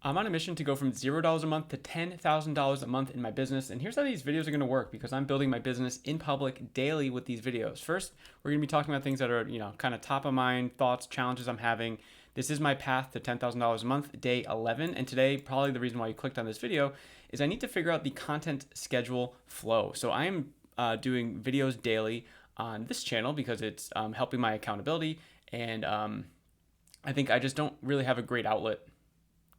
I'm on a mission to go from $0 a month to $10,000 a month in my business. And here's how these videos are going to work because I'm building my business in public daily with these videos. First, we're going to be talking about things that are, kind of top of mind, thoughts, challenges I'm having. This is my path to $10,000 a month, day 11. And today, probably the reason why you clicked on this video is I need to figure out the content schedule flow. So I am doing videos daily on this channel because it's helping my accountability. And I think I just don't really have a great outlet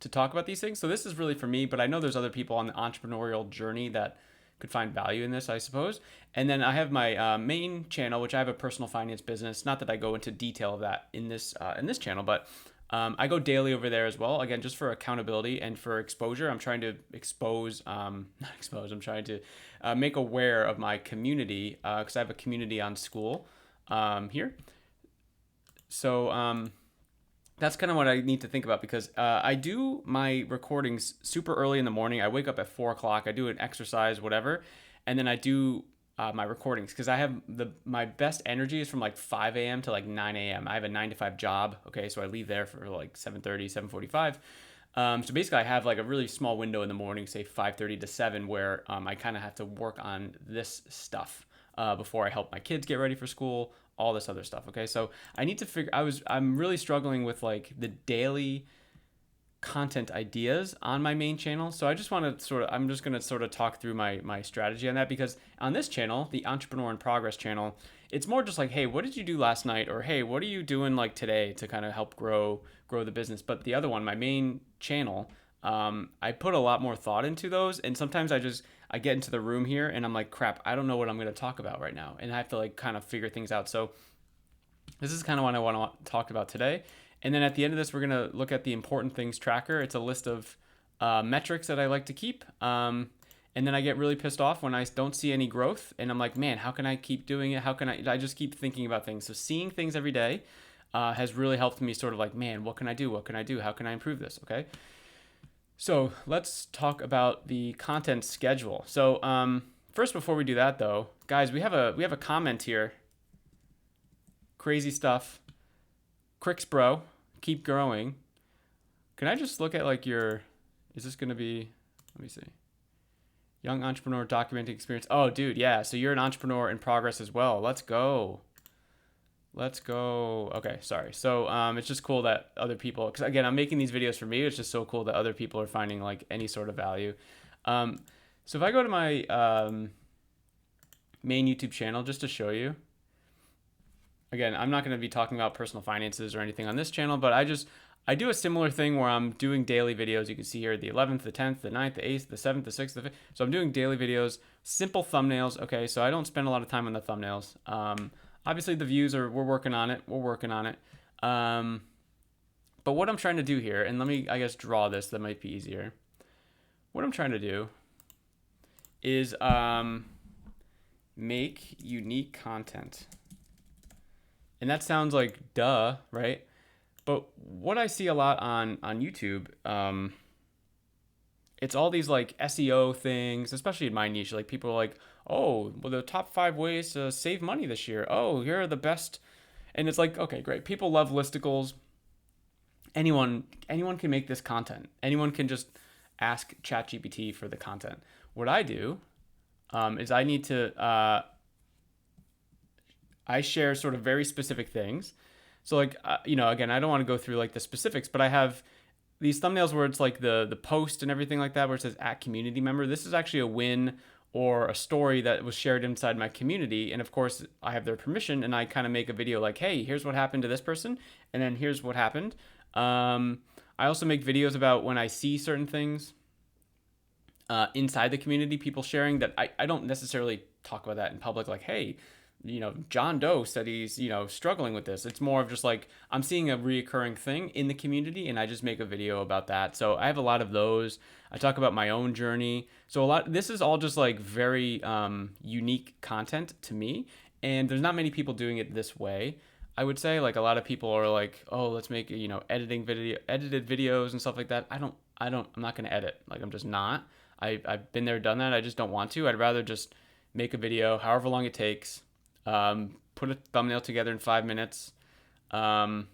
to talk about these things. So this is really for me, but I know there's other people on the entrepreneurial journey that could find value in this, I suppose. And then I have my main channel, which I have a personal finance business. Not that I go into detail of that in this channel, but I go daily over there as well. Again, just for accountability and for exposure. I'm trying to expose, not expose. I'm trying to make aware of my community because I have a community on school here. So that's kind of what I need to think about because I do my recordings super early in the morning. I wake up at 4 o'clock. I do an exercise, whatever, and then I do my recordings because I have my best energy is from like 5 a.m. to like 9 a.m. I have a 9 to 5 job. Okay, so I leave there for like 7:30, 7:45. So basically, I have like a really small window in the morning, say 5:30 to 7, where I kind of have to work on this stuff before I help my kids get ready for school, all this other stuff. Okay, so I need to figure. I'm really struggling with like the daily content ideas on my main channel. So I just want to I'm just going to sort of talk through my strategy on that because on this channel, the Entrepreneur in Progress channel, it's more just like, hey, what did you do last night? Or hey, what are you doing like today to kind of help grow the business? But the other one, my main channel, I put a lot more thought into those. And sometimes I get into the room here and I'm like, crap, I don't know what I'm going to talk about right now. And I have to like kind of figure things out. So this is kind of what I want to talk about today. And then at the end of this, we're going to look at the important things tracker. It's a list of metrics that I like to keep. And then I get really pissed off when I don't see any growth. And I'm like, man, how can I keep doing it? How can I just keep thinking about things. So seeing things every day has really helped me sort of like, man, what can I do? What can I do? How can I improve this? Okay. So let's talk about the content schedule. So first, before we do that though, guys, we have a comment here. Crazy stuff. Cricks bro, keep growing. Can I just look at like is this going to be, let me see. Young entrepreneur documenting experience. Oh, dude, yeah. So you're an entrepreneur in progress as well. Let's go. Let's go. Okay, sorry. So it's just cool that other people, because again, I'm making these videos for me. It's just so cool that other people are finding like any sort of value. So if I go to my main YouTube channel, just to show you, again, I'm not going to be talking about personal finances or anything on this channel, but I do a similar thing where I'm doing daily videos. You can see here the 11th, the 10th, the 9th, the 8th, the 7th, the 6th, the 5th. So I'm doing daily videos, simple thumbnails. Okay, so I don't spend a lot of time on the thumbnails. Obviously, the views we're working on it. We're working on it. But what I'm trying to do here, and let me, I guess, draw this. That might be easier. What I'm trying to do is make unique content. And that sounds like duh, right? But what I see a lot on YouTube, it's all these like SEO things, especially in my niche. Like people are like, oh, well, the top 5 ways to save money this year. Oh, here are the best. And it's like, okay, great. People love listicles. Anyone can make this content. Anyone can just ask ChatGPT for the content. What I do is I need to I share sort of very specific things. So like, again, I don't want to go through like the specifics, but I have these thumbnails where it's like the post and everything like that, where it says @community member. This is actually a win or a story that was shared inside my community. And of course I have their permission and I kind of make a video like, hey, here's what happened to this person. And then here's what happened. I also make videos about when I see certain things inside the community, people sharing that I don't necessarily talk about that in public. Like, hey, John Doe said he's, struggling with this. It's more of just like, I'm seeing a reoccurring thing in the community and I just make a video about that. So I have a lot of those. I talk about my own journey. So this is all just like very unique content to me. And there's not many people doing it this way. I would say like a lot of people are like, oh, let's make, edited videos and stuff like that. I'm not going to edit. Like I'm just not. I've been there, done that. I just don't want to. I'd rather just make a video, however long it takes. Put a thumbnail together in 5 minutes. I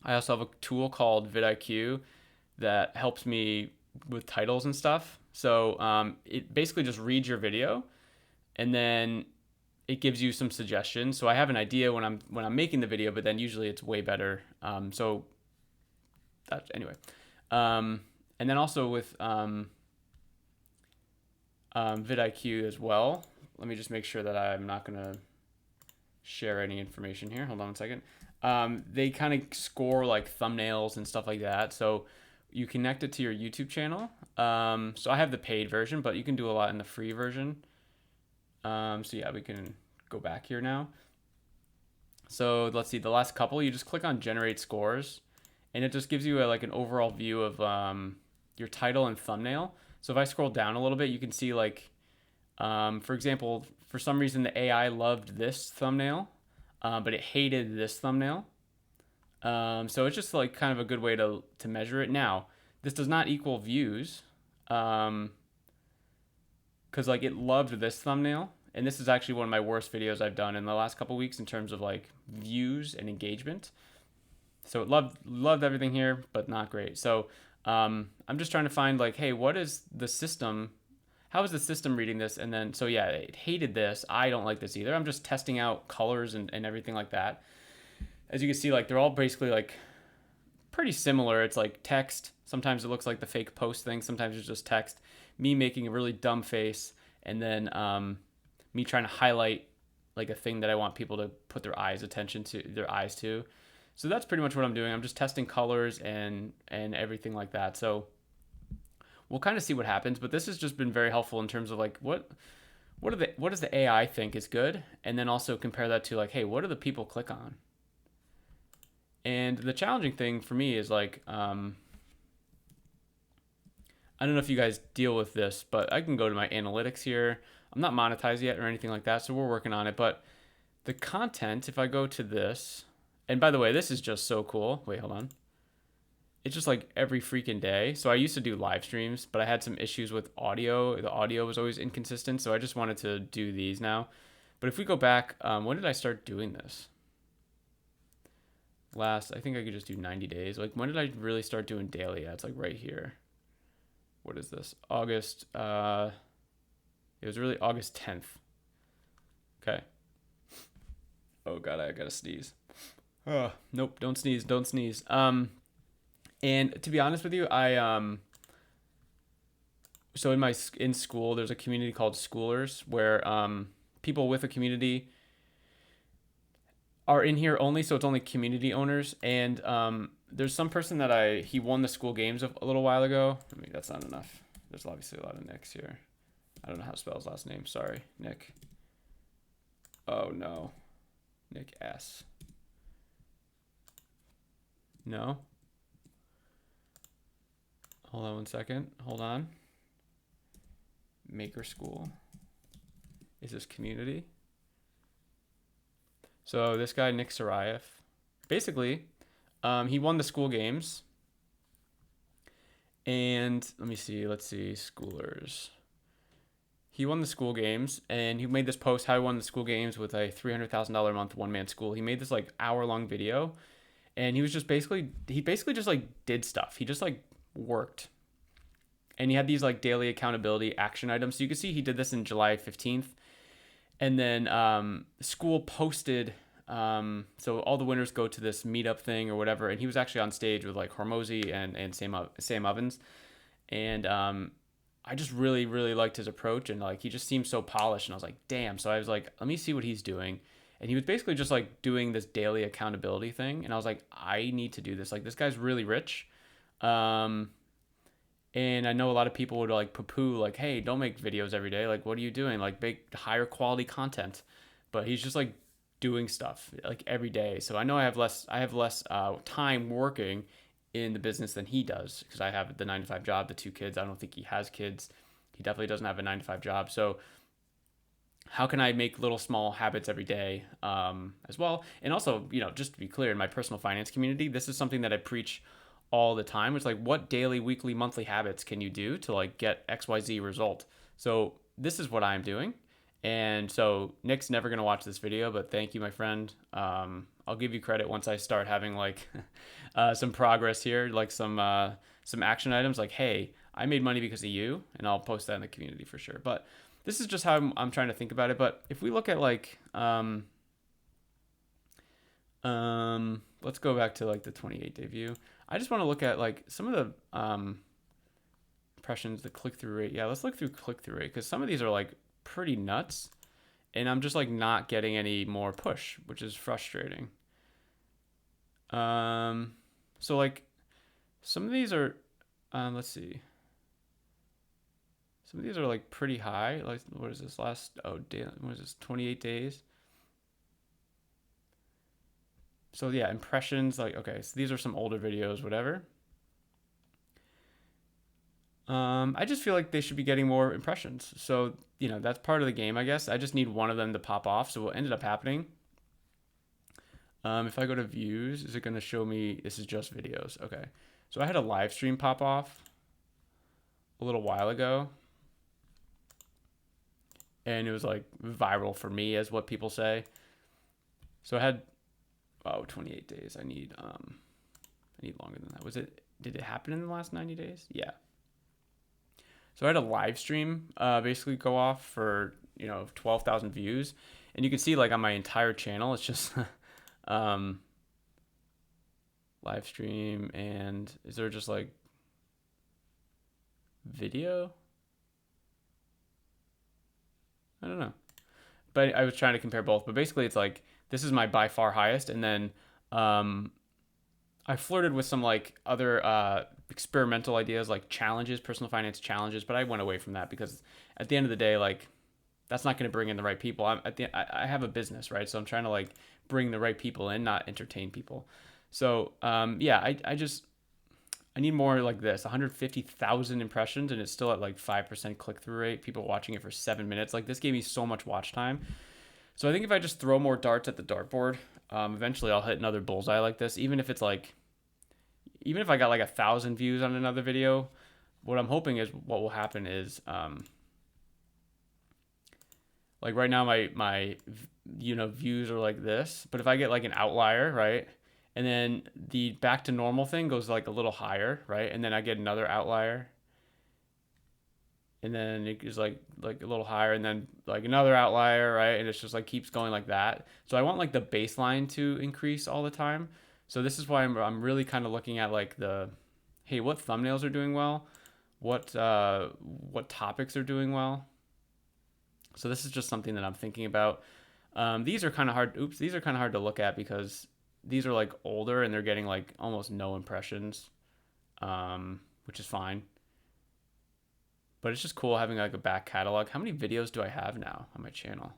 also have a tool called vidIQ that helps me with titles and stuff. So it basically just reads your video, and then it gives you some suggestions. So I have an idea when I'm making the video, but then usually it's way better. So that anyway, and then also with vidIQ as well. Let me just make sure that I'm not gonna share any information here. Hold on a second. They kind of score like thumbnails and stuff like that. So you connect it to your YouTube channel. So I have the paid version, but you can do a lot in the free version. So yeah, we can go back here now. So let's see, the last couple, you just click on generate scores, and it just gives you like an overall view of your title and thumbnail. So if I scroll down a little bit, you can see like, for example, for some reason the AI loved this thumbnail, but it hated this thumbnail. So it's just like kind of a good way to measure it. Now, this does not equal views, because like it loved this thumbnail, and this is actually one of my worst videos I've done in the last couple weeks in terms of like views and engagement. So it loved everything here, but not great. So I'm just trying to find like, hey, what is the system? How is the system reading this? And then, so yeah, it hated this. I don't like this either. I'm just testing out colors and everything like that. As you can see, like they're all basically like pretty similar. It's like text. Sometimes it looks like the fake post thing. Sometimes it's just text. Me making a really dumb face, and then me trying to highlight like a thing that I want people to put their eyes to. So that's pretty much what I'm doing. I'm just testing colors and everything like that. So we'll kind of see what happens, but this has just been very helpful in terms of like what does the AI think is good, and then also compare that to like, hey, what do the people click on? And the challenging thing for me is like, I don't know if you guys deal with this, but I can go to my analytics here. I'm not monetized yet or anything like that, so we're working on it. But the content, if I go to this, and by the way, this is just so cool. Wait, hold on. It's just like every freaking day. So I used to do live streams, but I had some issues with audio. The audio was always inconsistent, so I just wanted to do these now. But if we go back, when did I start doing this? I think I could just do 90 days. Like, when did I really start doing daily ads? Like right here. What is this? August. It was really August 10th. Okay. Oh God, I gotta sneeze. Oh, nope, don't sneeze, don't sneeze. And to be honest with you, so in school, there's a community called Schoolers where people with a community are in here only, so it's only community owners. And there's some person that he won the school games a little while ago. I mean, that's not enough. There's obviously a lot of Nicks here. I don't know how to spell his last name. Sorry, Nick. Oh no, Nick S. No. Hold on one second. Hold on. Maker School. Is this community? So this guy, Nick Sarayev, basically, he won the school games. And let's see, Schoolers. He won the school games, and he made this post how he won the school games with a $300,000 a month one-man school. He made this like hour-long video, and he basically just like did stuff. He just like worked. And he had these like daily accountability action items. So you can see he did this in July 15th. And then school posted, so all the winners go to this meetup thing or whatever. And he was actually on stage with like Hormozy and Sam Ovens. And I just really, really liked his approach. And like he just seemed so polished. And I was like, damn. So I was like, let me see what he's doing. And he was basically just like doing this daily accountability thing. And I was like, I need to do this. Like, this guy's really rich. And I know a lot of people would like poo-poo, like, hey, don't make videos every day. Like, what are you doing? Like, make higher quality content. But he's just like doing stuff like every day. So I know I have less time working in the business than he does, because I have the 9-to-5 job, the 2 kids. I don't think he has kids. He definitely doesn't have a 9-to-5 job. So how can I make little small habits every day as well? And also, just to be clear, in my personal finance community, this is something that I preach all the time. It's like, what daily, weekly, monthly habits can you do to like get XYZ result? So this is what I'm doing. And so Nick's never going to watch this video, but thank you, my friend. I'll give you credit once I start having like some progress here, like some some action items like, hey, I made money because of you, and I'll post that in the community for sure. But this is just how I'm trying to think about it. But if we look at like, let's go back to like the 28-day view. I just want to look at like some of the impressions, the click-through rate. Yeah, let's look through click-through rate because some of these are like pretty nuts, and I'm just like not getting any more push, which is frustrating. So like some of these are, let's see. Some of these are like pretty high. Like what is this last? Oh, damn! What is this? 28 days. So yeah, impressions. Like okay, so these are some older videos, whatever. I just feel like they should be getting more impressions. So, you know, that's part of the game, I guess. I just need one of them to pop off. So what ended up happening, if I go to views, is it going to show me, this is just videos. Okay. So I had a live stream pop off a little while ago. And it was like viral for me, as what people say. So I had, 28 days. I need longer than that. Did it happen in the last 90 days? Yeah. So I had a live stream basically go off for, 12,000 views. And you can see like on my entire channel, it's just live stream. And is there just like video? I don't know. But I was trying to compare both. But basically it's like, this is my by far highest. And then I flirted with some like other experimental ideas like challenges, personal finance challenges, but I went away from that because at the end of the day, like that's not going to bring in the right people. I have a business, right? So I'm trying to like bring the right people in, not entertain people. So yeah, I need more like this, 150,000 impressions, and it's still at like 5% click-through rate. People watching it for 7 minutes. Like this gave me so much watch time. So I think if I just throw more darts at the dartboard, eventually I'll hit another bullseye like this. Even if I got like 1,000 views on another video, what I'm hoping is what will happen is, like right now my views are like this, but if I get like an outlier, right? And then the back to normal thing goes like a little higher, right? And then I get another outlier. And then it is like a little higher, and then like another outlier, right? And it's just like keeps going like that. So I want like the baseline to increase all the time. So this is why I'm really kind of looking at like hey, what thumbnails are doing well, what topics are doing well. So this is just something that I'm thinking about. These are kind of hard. These are kind of hard to look at because these are like older and they're getting like almost no impressions, which is fine. But it's just cool having like a back catalog. How many videos do I have now on my channel?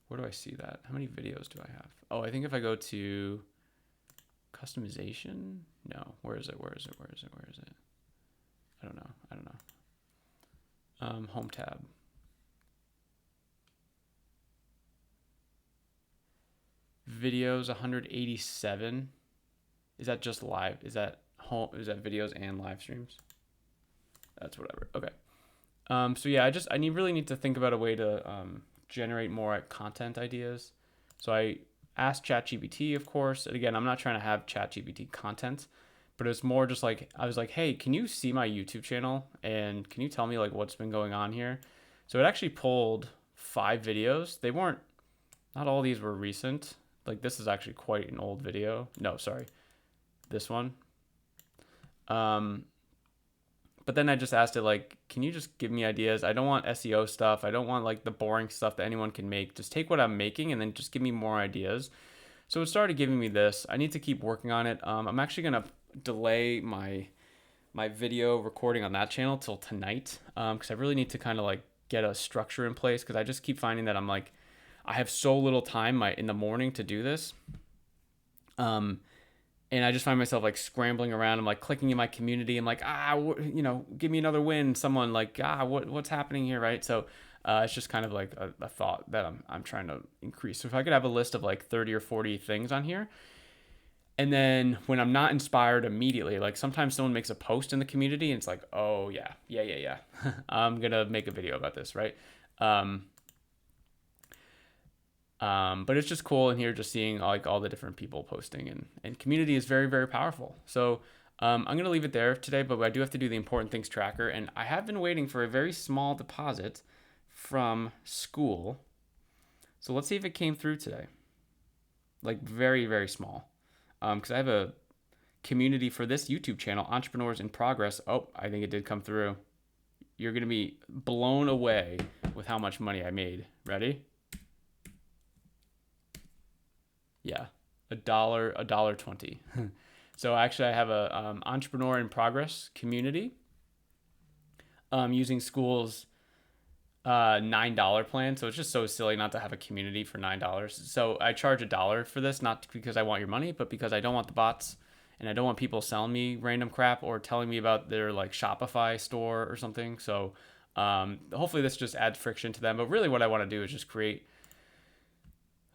Where do I see that? How many videos do I have? Oh, I think if I go to customization, no, where is it? I don't know. Home tab. Videos 187. Is that just live? Is that videos and live streams? That's whatever. Okay. So yeah, I really need to think about a way to generate more content ideas. So I asked ChatGPT, of course. And again, I'm not trying to have ChatGPT content, but it's more just like I was like, hey, can you see my YouTube channel and can you tell me like what's been going on here? So it actually pulled 5 videos. Not all these were recent. Like this is actually quite an old video. No, sorry, this one. But then I just asked it like, can you just give me ideas? I don't want SEO stuff. I don't want like the boring stuff that anyone can make. Just take what I'm making and then just give me more ideas. So it started giving me this. I need to keep working on it. I'm actually gonna delay my video recording on that channel till tonight because I really need to kind of like get a structure in place because I just keep finding that I have so little time in the morning to do this. And I just find myself like scrambling around. I'm like clicking in my community. I'm like, give me another win. Someone like, what's happening here, right? So it's just kind of like a thought that I'm trying to increase. So if I could have a list of like 30 or 40 things on here, and then when I'm not inspired immediately, like sometimes someone makes a post in the community and it's like, oh yeah, I'm gonna make a video about this, right? But it's just cool in here just seeing like all the different people posting and community is very, very powerful. So I'm going to leave it there today, but I do have to do the important things tracker. And I have been waiting for a very small deposit from school. So let's see if it came through today. Like very, very small. Because I have a community for this YouTube channel, Entrepreneurs in Progress. Oh, I think it did come through. You're going to be blown away with how much money I made. Ready? Yeah, $1.20. So actually I have a Entrepreneur in Progress community using school's $9 plan. So it's just so silly not to have a community for $9. So I charge $1 for this, not because I want your money, but because I don't want the bots and I don't want people selling me random crap or telling me about their like Shopify store or something. So hopefully this just adds friction to them. But really what I want to do is just create,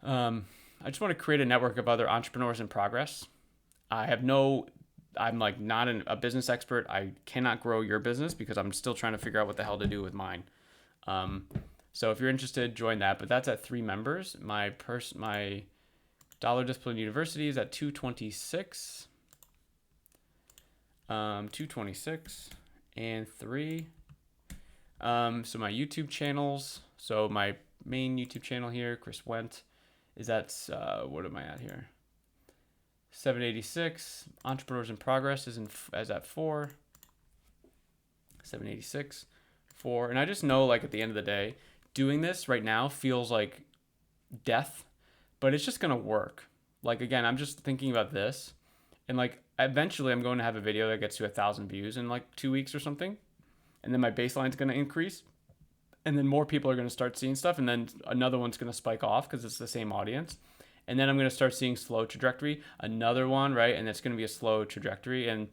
I just want to create a network of other entrepreneurs in progress. I'm like not a business expert. I cannot grow your business because I'm still trying to figure out what the hell to do with mine. So if you're interested, join that. But that's at 3 members. My Dollar Discipline University is at 226. 226 and 3. So my YouTube channels. So my main YouTube channel here, Chris Wendt, is at what am I at here? 786. Entrepreneurs in Progress is at 4. 786, 4. And I just know, like, at the end of the day, doing this right now feels like death, but it's just gonna work. Like, again, I'm just thinking about this, and like eventually I'm going to have a video that gets to 1,000 views in like 2 weeks or something, and then my baseline's gonna increase, and then more people are gonna start seeing stuff, and then another one's gonna spike off because it's the same audience. And then I'm going to start seeing slow trajectory, another one, right? And it's going to be a slow trajectory. And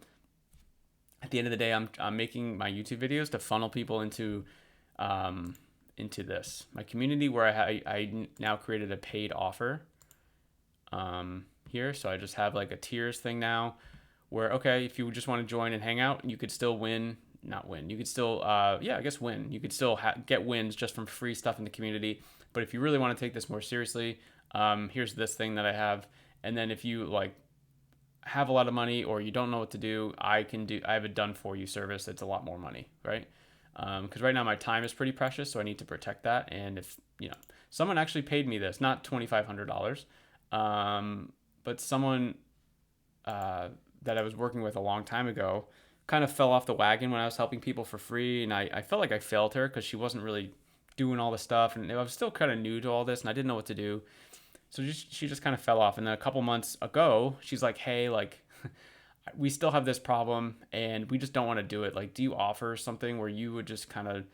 at the end of the day, I'm making my YouTube videos to funnel people into this, my community, where I now created a paid offer here. So I just have like a tiers thing now where, okay, if you just want to join and hang out, you could still win. Not win. You could still, I guess win. You could still get wins just from free stuff in the community. But if you really want to take this more seriously, here's this thing that I have. And then if you like have a lot of money or you don't know what to do, I have a done for you service. It's a lot more money, right? Because right now my time is pretty precious, so I need to protect that. And if someone actually paid me this, not $2,500, but someone that I was working with a long time ago kind of fell off the wagon when I was helping people for free, and I felt like I failed her because she wasn't really doing all the stuff, and I was still kind of new to all this, and I didn't know what to do. So she just kind of fell off. And then a couple months ago, she's like, hey, like, we still have this problem and we just don't want to do it. Like, do you offer something where you would just kind of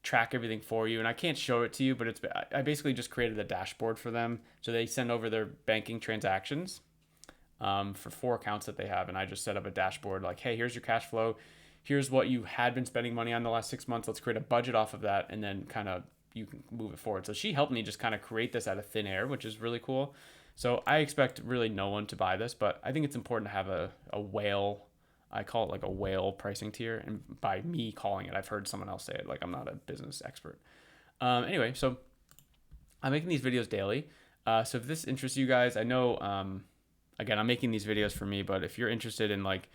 track everything for you? And I can't show it to you, but I basically just created a dashboard for them. So they send over their banking transactions for 4 accounts that they have. And I just set up a dashboard like, hey, here's your cash flow. Here's what you had been spending money on the last 6 months. Let's create a budget off of that. And then kind of you can move it forward. So she helped me just kind of create this out of thin air, which is really cool. So I expect really no one to buy this, but I think it's important to have a whale. I call it like a whale pricing tier. And by me calling it, I've heard someone else say it. Like, I'm not a business expert. Anyway, so I'm making these videos daily. So if this interests you guys, I know, again, I'm making these videos for me, but if you're interested in like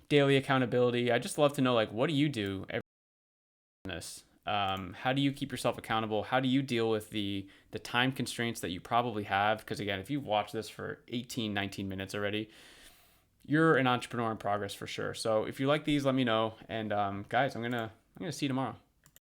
daily accountability, I just love to know, like, what do you do every this? How do you keep yourself accountable? How do you deal with the time constraints that you probably have? Because again, if you've watched this for 19 minutes already, you're an entrepreneur in progress for sure. So if you like these, let me know. And guys, I'm gonna see you tomorrow.